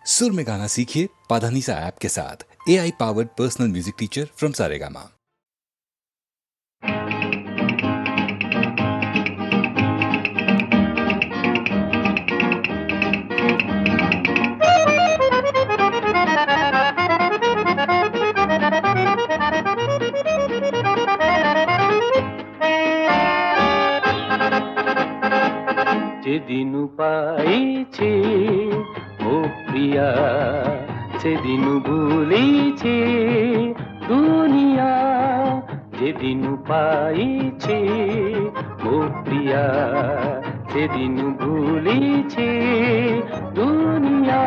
सुर में गाना सीखिए पाधानीसा ऐप के साथ। AI powered personal music teacher from Saregama. যেদিনু পাইছি ও প্রিয়া সেদিনু ভুলিছি দুনিয়া। যেদিনু পাইছি ও প্রিয়া সেদিনু ভুলিছি দুনিয়া।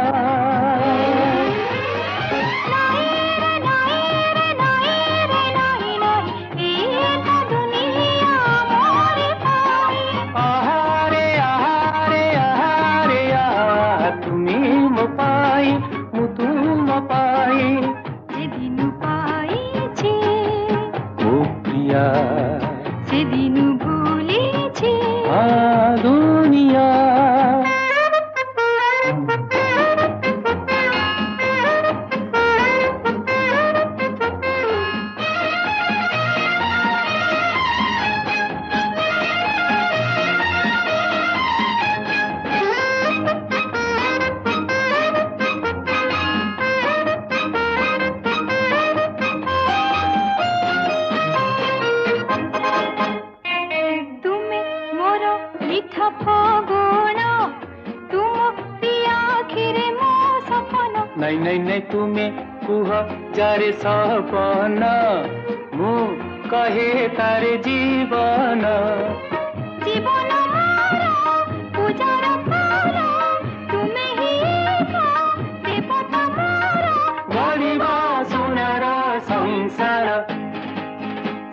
সেদিনু ভুলেছি দুনিয়া। नहीं नहीं नहीं तुम्हें कुह जारे सपन मु कहे तारे जीवन। জীবন পূজার পার তুমি হি দেবতা মোর গরিবা সোনার সংসার।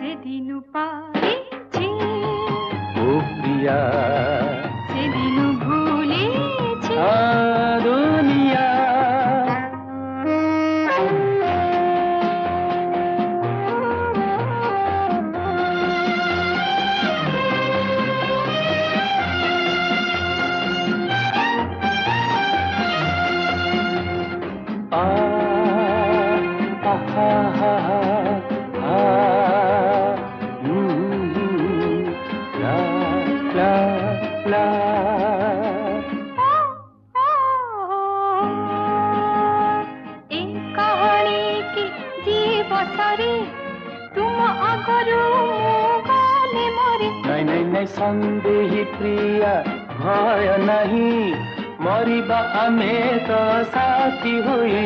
যেদিনু পাইছি ও প্রিয়া সেদিনু ভুলেছি দুনিয়া। संदेही प्रिया भय नहीं मरिबा आमे तो साथी हुई।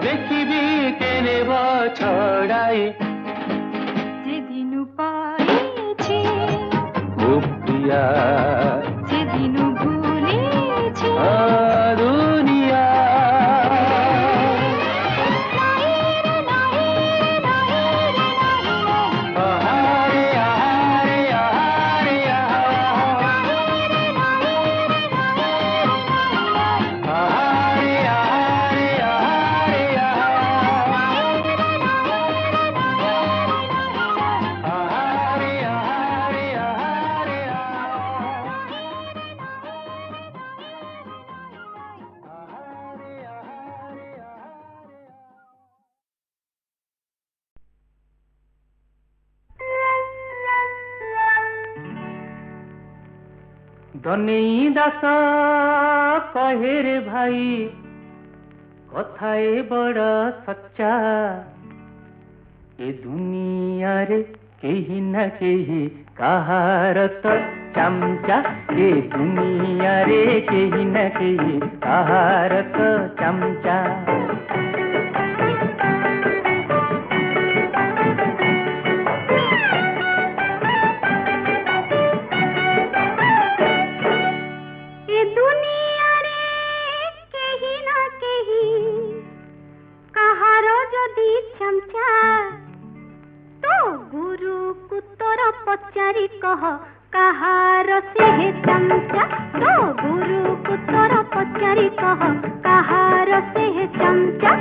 देखिबी केने छड़ाई যেদিনু পাইছি ओ प्रिया সেদিনু ভুলেছি दुनिया। धनी दास कहे रे भाई कथाए बड़ सच्चा ए दुनिया रे केही न केही कहार तो चमचा। ए दुनिया रे केही न केही कहार तो चमचा। पचारि कह कहार से है चमचा। तो गुरु को तोरा पचारि कह कहार से है चमचा।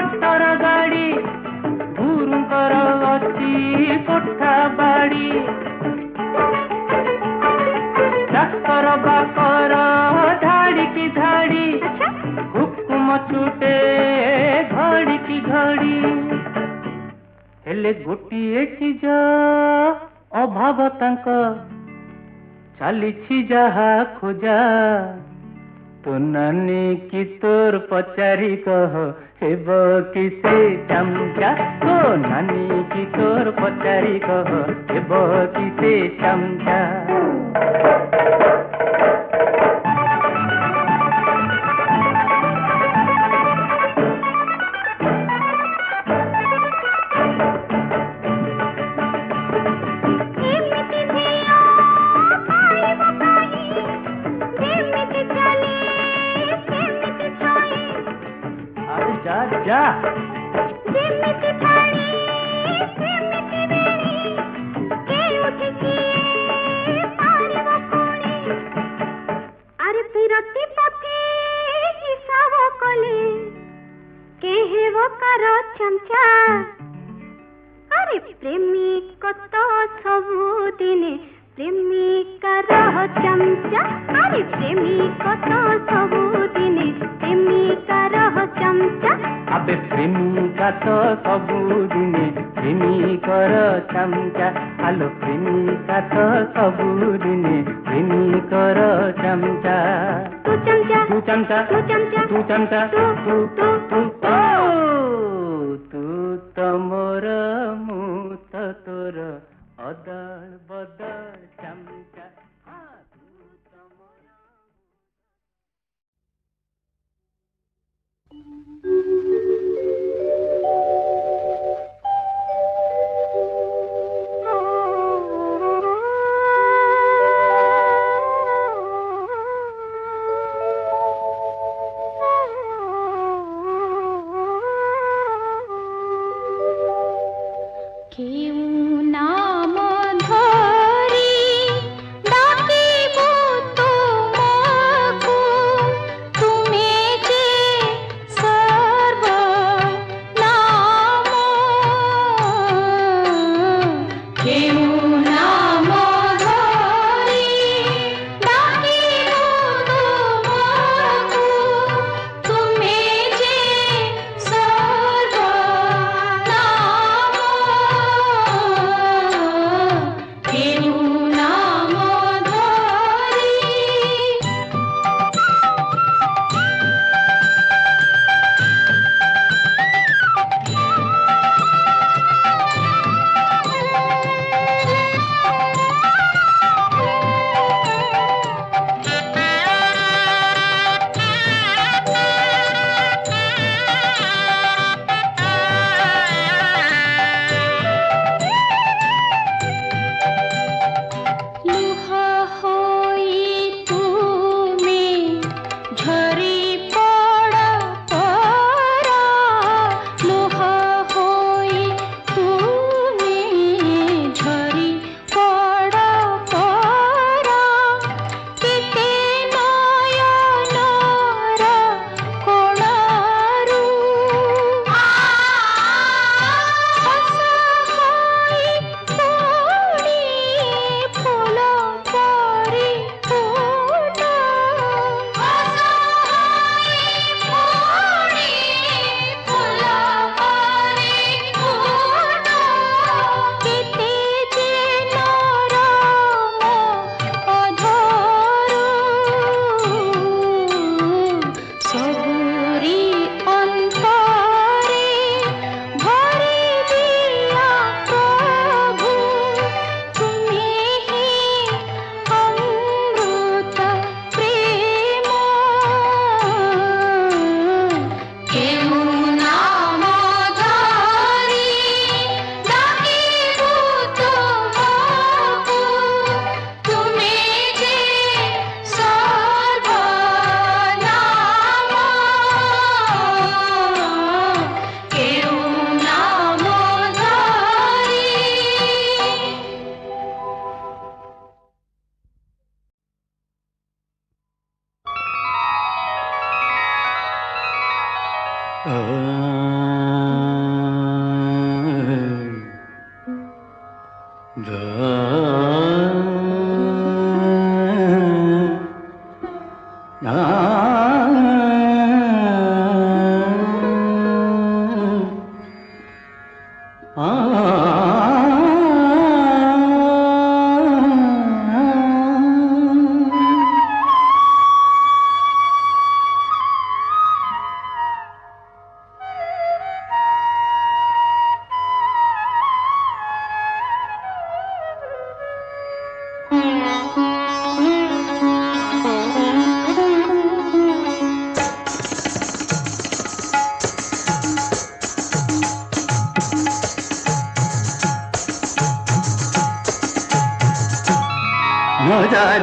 ମଟର ଗାଡ଼ି ଗୁରୁଙ୍କର ଅଛି କୋଠା ବାଡ଼ି ଚାକର ବାକର ଧାଡ଼ିକି ଧାଡ଼ି ହୁକୁମ ଛୁଟେ ଘଡ଼ିକି ଘଡ଼ି ହେଲେ ଗୋଟିଏ ଚିଜ ଅଭାବ ତାଙ୍କ ଚାଲିଛି ଯାହା ଖୋଜା ତୋ ନାନୀ କି ତୋର ପଚାରି କହ ହେବ କି ସେ ଚାମଚା ତୋ ନାନୀ କି ତୋର ପଚାରି କହ ହେବ କି ସେ ଚାମଚା जा ଯେମିତି ପାଣି ସେମିତି ବେଣୀ କେଉଁଠି କିଏ ପାରିବ ପୁଣି ଆରେ ବିରତି ପଥେ ହିସାବ କଲେ କେ ହେବ କାର ଚମଚା ଆରେ ପ୍ରେମିକ ତ ସବୁଦିନେ ପ୍ରେମିକାର ଚମଚା ଆରେ ପ୍ରେମିକ ତ ସବୁଦିନେ ପ୍ରେମିକାର ଚମଚା আবে প্রেমিকা তো সবুদিনে প্রেমিকর চামচা আলো প্রেমিকা তো সবুদিনে প্রেমিকর চামচা তু চমচা তু চামচা তু চমচা তু চামচা তু তু তু তু তু তো মোর মু তো তোর অদল বদল চামচা কেউ নাম ধর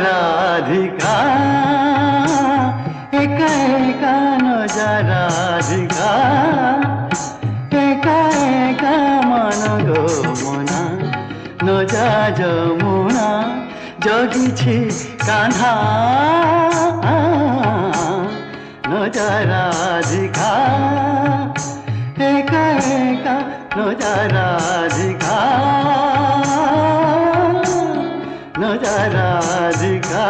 राधिका एका एका नजा राधिका एका एका मन गो मना नजा जमुना जगिछि कान्हा नजा राधिका एका एका नजा राधिका नजा राधिका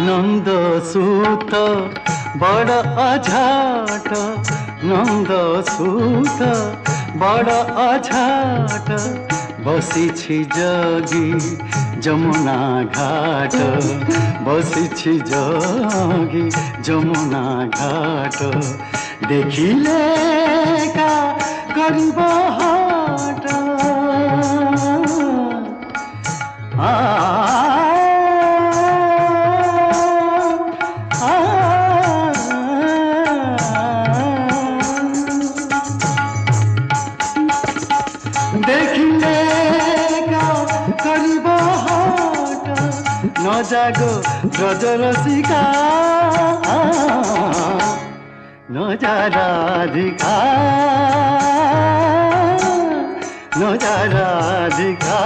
नंद सूत बड़ अझाट नंद सूत बड़ अझाट बसिछि जगी जमुना घाट बसिछि जगी जमुना घाट देखिले का करिब हाट देखिले का करिब हाट न जागो ब्रजरसिका न जा राधिका न जा राधिका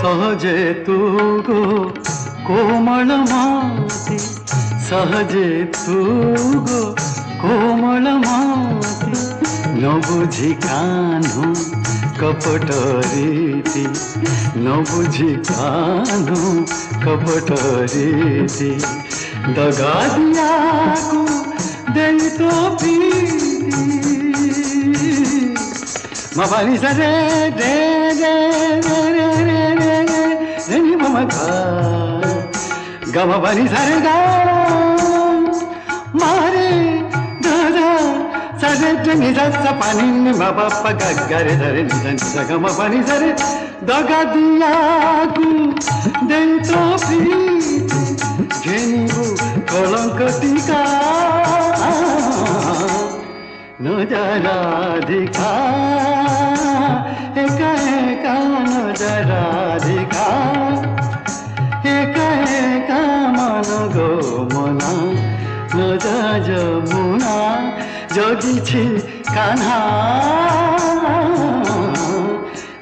सहजे तू गो कोमल माती सहजे तू गो कोमल माती न बुझी कान्हु कपट रीति न बुझी कान्हु कपट रीति दगा दिया को दे तो प्रीति मबानी सरे दे दे दे रे रे रे रे रे मम गम बनी सरे गा मारे दादा सरे जनी सा पानी में बाबा पगा गरे धरे निधन गम बनी सरे दगा दिया गु दे तो प्रीति घेनिबु कलंक टीका न जा राधिका एका एका न जा राधिका एका एका मन गो मना न जा जमुना जगिछि कान्हा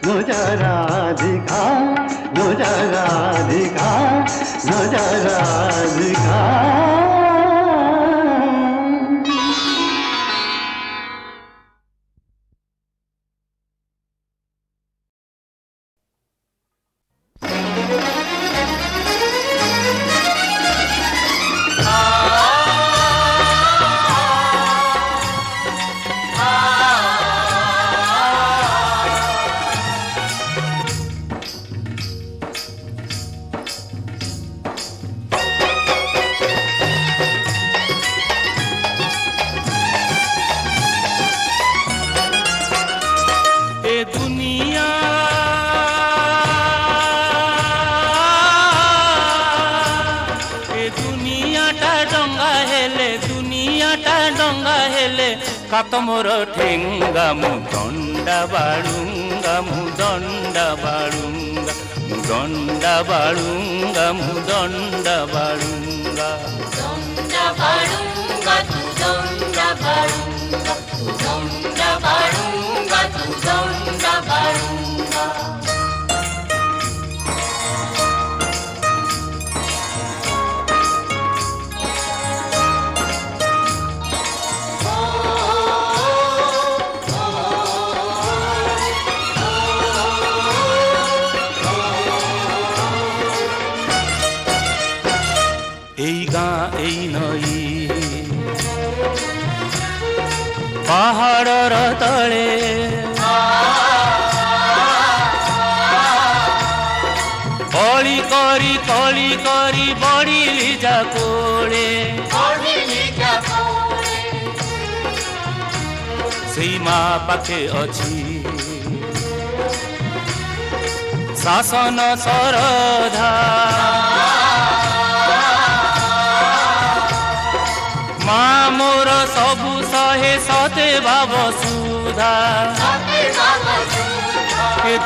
न जा राधिका न जा राधिका न जा राधिका କାତ ମୋର ଠେଙ୍ଗା ମୁଁ ଦଣ୍ଡା ବାଳୁଙ୍ଗା ମୁଁ ଦଣ୍ଡା ବାଳୁଙ୍ଗା ମୁଁ ଦଣ୍ଡା ବାଳୁଙ୍ଗା ମୁଁ ଦଣ୍ଡା ବାଳୁଙ୍ଗା ଦଣ୍ଡା ବାଳୁଙ୍ଗା ତୁ ଦଣ୍ଡା ବାଳୁଙ୍ଗା ତୁ ଦଣ୍ଡା ବାଳୁଙ୍ଗା ତୁ ଦଣ୍ଡା ବାଳୁଙ୍ଗା এই গাঁ এই নଈ ପାହାଡ଼ର ତଳେ କଳି କରି ବଢ଼ିଲି ଯା କୋଳେ ସେଇ ମା ପାଖେ ଅଛି ଶାସନ ଶରଧା ମା ମୋର ସବୁ ସହେ ସତେ ଭାବ ସୁଧା ଏ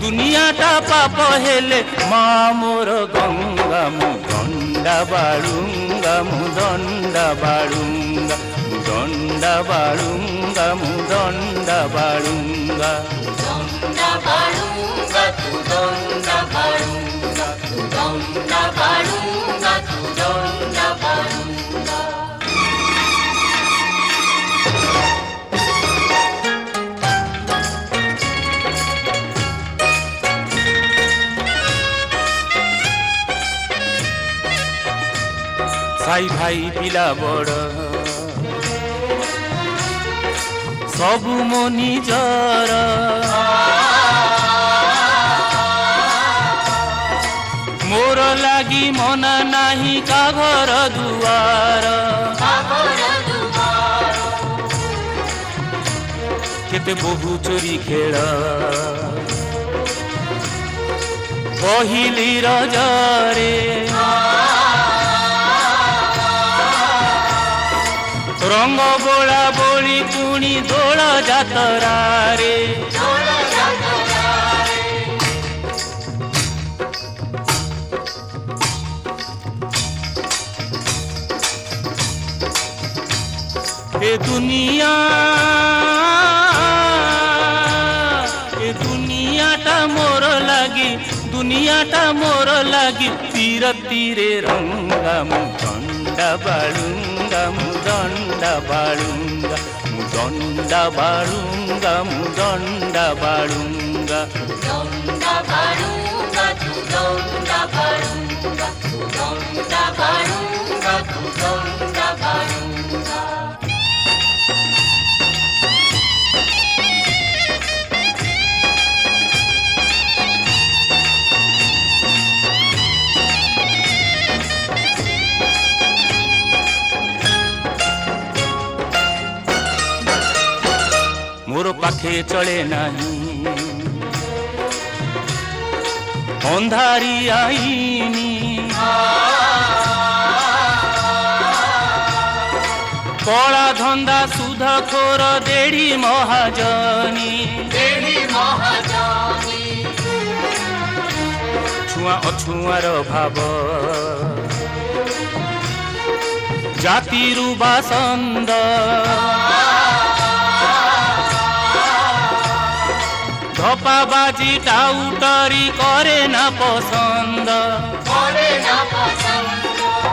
ଦୁନିଆଟା ପାପ ହେଲେ ମା ମୋର ଗଙ୍ଗା ମୁଁ ଦଣ୍ଡା ବାଳୁଙ୍ଗା ମୁଁ ଦଣ୍ଡା ବାଳୁଙ୍ଗା ମୁଁ ଦଣ୍ଡା ବାଳୁଙ୍ଗା ମୁଁ ଦଣ୍ଡା ବାଳୁଙ୍ଗା ଦଣ୍ଡା ବାଳୁଙ୍ଗା ତୁ ଦଣ୍ଡା ବାଳୁଙ୍ଗା ତୁ ଦଣ୍ଡା ବାଳୁଙ୍ଗା ତୁ ଦଣ୍ଡା ବାଳୁଙ୍ଗା ସାଇ ଭାଇ ପିଲା ବଡ଼ ସବୁ ମୋ ନିଜର ମୋର ଲାଗି ମନା ନାହିଁ କା ଘର ଦୁଆର କେତେ ବହୁ ଚୋରି ଖେଳ ପହିଲି ରଜରେ ରଙ୍ଗ ବୋଳା ବୋଳି ପୁଣି ଦୋଳ ଯାତରାରେ ଏ ଦୁନିଆଟା ମୋର ଲାଗି ତୀରେ ରଙ୍ଗା ମୁଁ ଦଣ୍ଡା ବାଳୁଙ୍ଗା ମୁଁ ଦଣ୍ଡା ବାଳୁଙ୍ଗା ମୁଁ ଦଣ୍ଡା ବାଳୁଙ୍ଗା ମୁଁ ଦଣ୍ଡା ବାଳୁଙ୍ଗା ଦଣ୍ଡା ବାଳୁଙ୍ଗା ତୁ ଦଣ୍ଡା ବାଳୁଙ୍ଗା ତୁ ଦଣ୍ଡା ବାଳୁଙ୍ଗା ତୁ ଦଣ୍ଡା ବାଳୁଙ୍ଗା ମୋର ପାଖେ ଚଳେ ନାହିଁ ଅନ୍ଧାରି ଆଇନି କଳା ଧନ୍ଦା ସୁଧ ଖୋର ଦେଢ଼ି ମହାଜନୀ ଛୁଆଁ ଅଛୁଆଁର ଭାବ ଜାତିରୁ ବାସନ୍ଦ ଧପାବାଜି ଟାଉଟରି করে না পছন্দ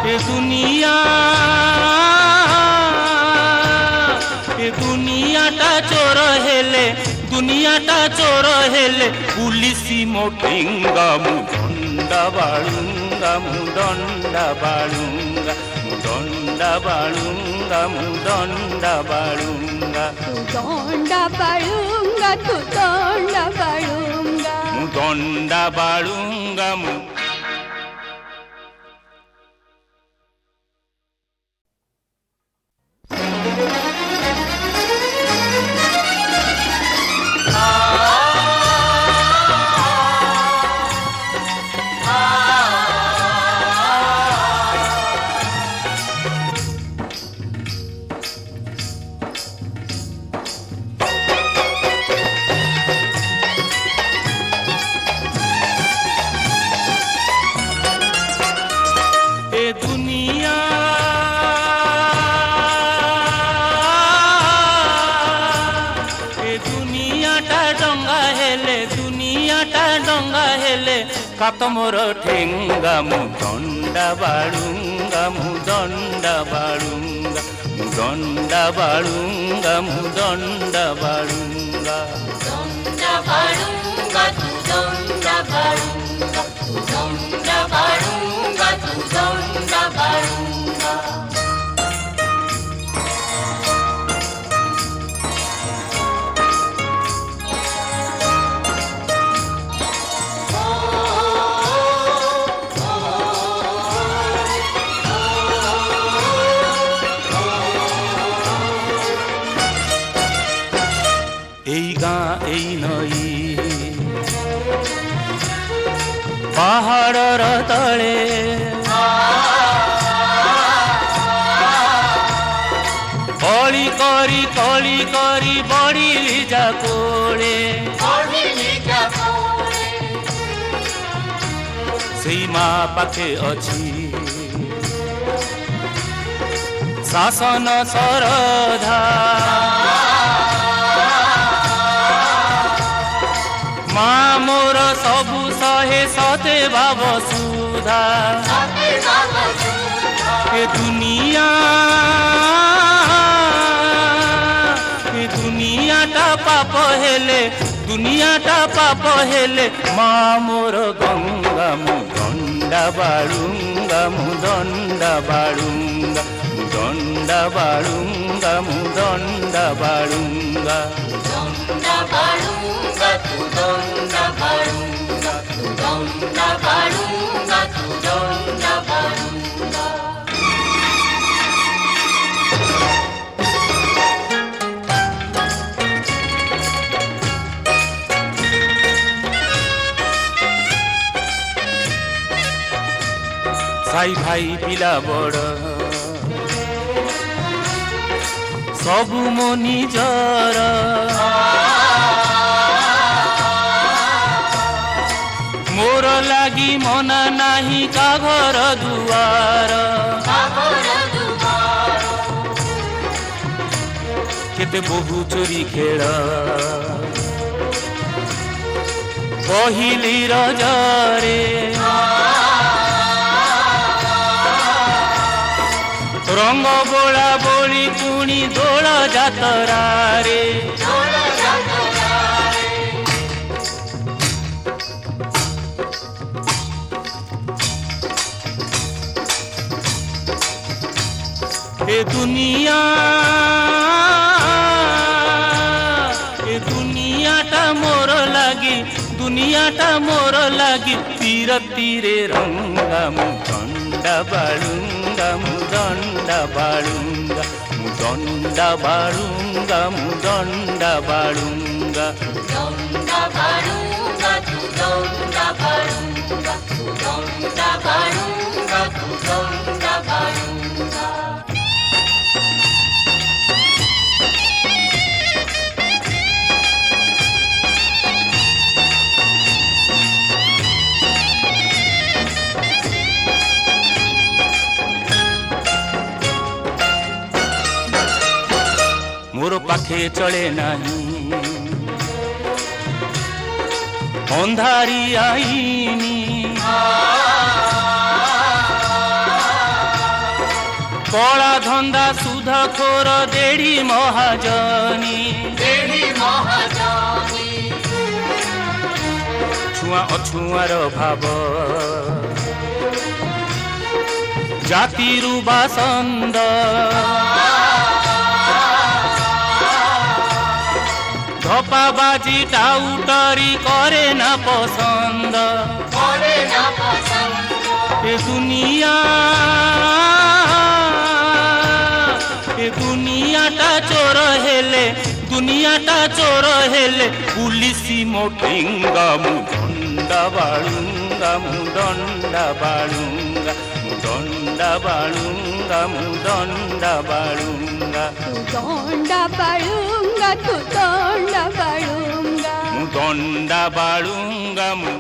এ দুনিয়াটা চোর হেলে পুলিশি মোটিঙ্গা মু দণ্ডা বাଳୁଙ୍ଗা মু দণ্ডা বাଳୁଙ୍ଗা মু দণ্ডা বাଳୁଙ୍ଗা মু দণ্ডা বাଳୁଙ୍ଗা দণ্ডা বাড়ুঙ্গা তু দণ্ডা বাড়ুঙ্গা মু দণ্ডা বাଳୁଙ୍ଗা মু କାତ ମୋର ଠେଙ୍ଗା ମୁଁ ଦଣ୍ଡା ବାଳୁଙ୍ଗା ମୁଁ ଦଣ୍ଡା ବାଳୁଙ୍ଗା ମୁଁ ଦଣ୍ଡା ବାଳୁଙ୍ଗା ମୁଁ ଦଣ୍ଡା ବାଳୁଙ୍ଗା ଦଣ୍ଡା ବାଳୁଙ୍ଗା ତୁ ଦଣ୍ଡା ବାଳୁଙ୍ଗା ତୁ ଦଣ୍ଡା ବାଳୁଙ୍ଗା ତୁ ଦଣ୍ଡା ବାଳୁଙ୍ଗା এই গাঁ এই নଈ ପାହାଡ଼ର ତଳେ କଳି କରି ବଢ଼ିଲି ଯା କୋଳେ ସେଇ ମା ପାଖେ ଅଛି ଶାସନ ଶରଧା ମା ମୋର ସବୁ ସହେ ସତେ ଭାବ ସୁଧା ଏ ଦୁନିଆଟା ପାପ ହେଲେ ମା ମୋର ଗଙ୍ଗା ମୁଁ ଦଣ୍ଡା ବାଳୁଙ୍ଗା ମୁଁ ଦଣ୍ଡା ବାଳୁଙ୍ଗା ମୁଁ ଦଣ୍ଡା ବାଳୁଙ୍ଗା ମୁଁ ଦଣ୍ଡା ବାଳୁଙ୍ଗା ଦଣ୍ଡା ବାଳୁଙ୍ଗା ତୁ ଦଣ୍ଡା ବାଳୁଙ୍ଗା ତୁ ଦଣ୍ଡା ବାଳୁଙ୍ଗା ତୁ ଦଣ୍ଡା ବାଳୁଙ୍ଗା ସାଇ ଭାଇ ପିଲା ବଡ଼ ସବୁ ମୋ ନିଜର ମୋର ଲାଗି ମନା ନାହିଁ କା ଘର ଦୁଆର କେତେ ବହୁ ଚୋରି ଖେଳ ପହିଲି ରଜରେ ରଙ୍ଗ ବୋଳା ବୋଳି ପୁଣି ଦୋଳ ଯାତରାରେ ଏ ଦୁନିଆଟା ମୋର ଲାଗି ତୀରେ ରଙ୍ଗା ମୁଁ ଦଣ୍ଡା ବାଳୁଙ୍ଗା ମୁଁ ଦଣ୍ଡା ବାଳୁଙ୍ଗା ମୁଁ ଦଣ୍ଡା ବାଳୁଙ୍ଗା ମୁଁ ଦଣ୍ଡା ବାଳୁଙ୍ଗା ଦଣ୍ଡା ବାଳୁଙ୍ଗା ତୁ ଦଣ୍ଡା ବାଳୁଙ୍ଗା ତୁ ଦଣ୍ଡା ବାଳୁଙ୍ଗା ତୁ ଦଣ୍ଡା ବାଳୁଙ୍ଗା ମୋର ପାଖେ ଚଳେ ନାହିଁ ଅନ୍ଧାରି ଆଇନି କଳା ଧନ୍ଦା ସୁଧ ଖୋର ଦେଢ଼ି ମହାଜନୀ ଛୁଆଁ ଅଛୁଆଁର ଭାବ ଜାତିରୁ ବାସନ୍ଦ ଧପାବାଜି ଟାଉଟରି করে না পছন্দ এ দুনিয়াটা চোর হেলে পুলিশি মোটিঙ্গা মু দণ্ডা বাଳୁଙ୍ଗা মু দণ্ডা বাଳୁଙ୍ଗা মু দণ্ডা বাଳୁଙ୍ଗা মু দণ্ডা বাଳୁଙ୍ଗা দণ্ডা বাড়ুঙ্গা তু দণ্ডা বাড়ুঙ্গা mu donda balunga mu